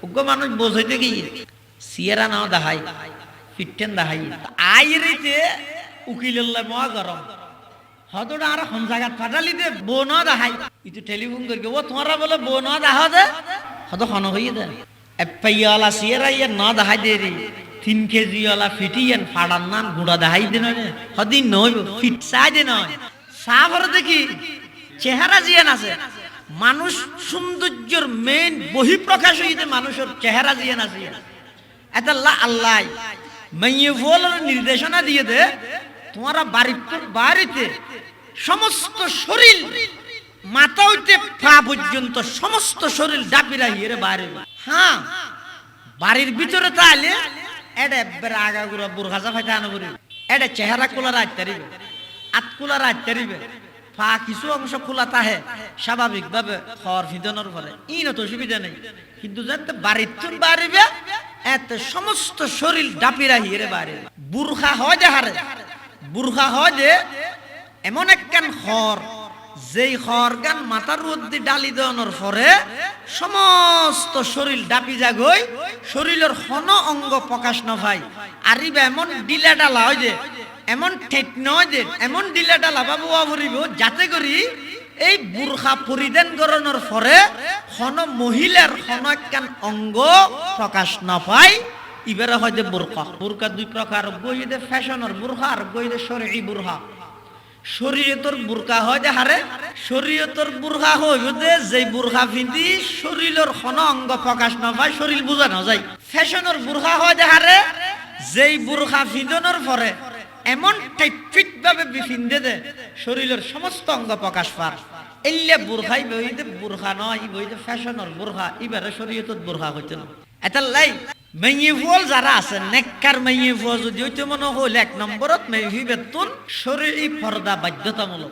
উগ্র মানুষ বোঝাইতে গিয়ে সিয়ারা নাও দাহাই ফিটেন দাহাই আইরিতে উকিল্লাহ মহা গরম হতটা আর হন জায়গাত ফাটালি দে বো ন দাহাই ইতো টেলিফোন করি ও তোমারা বলে বো ন দাহা দে হত হন হইয়ে দে এপাইয়ালা সিয়ারা ইয়া ন দাহাই দে রে 3 কেজি ওয়ালা ফিটিয়েন ফাড়ান নাম গুড়া দাহাই দে নয় হদিন নয় ফিট চাই দে নয় সাফর দেখি চেহারা জিয়ান আছে মানুষ সৌন্দর্যের মেইন বহিঃপ্রকাশ হইতে মানুষের চেহারা জিয়ান আছে এটা আল্লাহ মাইয়ে বলার নির্দেশনা দিয়ে দে তোমারা বাড়িতে সমস্ত শরীর মাথা হইতে পা পর্যন্ত সমস্ত শরীর ডাপিরা হিরে বাইরে হ্যাঁ বাড়ির ভিতরে তাইলে এটা একবার আগাগুড়া বুরখাজা ফাইতে আনো করি এটা চেহারা খোলা রাখতে পারিবে আত খোলা রাখতে পারিবে পা কিছু অংশ খোলা তাহে স্বাভাবিক ভাবে খড় ফিদনের ফলে ইন তো অসুবিধা নেই কিন্তু যাতে বাড়ির তুন বাড়িবে এত সমস্ত শরীর ডাপিরা হিরে বাইরে বুরখা হয় যে হারে বুরখা হয় যে এমন একখান খড় যেই খড় গান মাথার মধ্যে ডালি দেওয়ানোর পরে সমস্ত শরীর ডাপি যাগই শরীরের হন অঙ্গ প্রকাশ ন ভাই আরিবে এমন ডিলা ডালা হয় যে এমন ঠেট নয় যে এমন ডিলা ডালা বাবু আবরিব যাতে করি এই বুরখা পরিধান করানোর পরে হন মহিলার হন একখান অঙ্গ প্রকাশ না পায় ইবারে হয় যে বুরকা বুরকা দুই প্রকার গইদে ফ্যাশনের বুরখা আর গইদে শরঈ বুরখা শরীয়তের বুরকা হয় যে হারে শরীয়তের বুরখা হইব যে যেই বুরখা পিন্ধি শরীরের কোন অঙ্গ প্রকাশ না পায় শরীর বোঝানো যায় ফ্যাশনের বুরখা হয় যে হারে যেই বুরখা পিন্ধনের পরে এমন টাইট ভাবে পিন্ধে দে শরীরের সমস্ত অঙ্গ প্রকাশ পায় এল্লে বুরখাই বইতে বুরখা নয় বইতে ফ্যাশনের বুরখা ইবারে শরীয়তের বুরখা হইতে না এটা লাই মেয়ে ফল যারা আছে নেককার মেয়ে ফল যদি হইতে মনে হইলে 1 নম্বরত মেয়ে বেতন শরীরী পর্দা বাধ্যতামূলক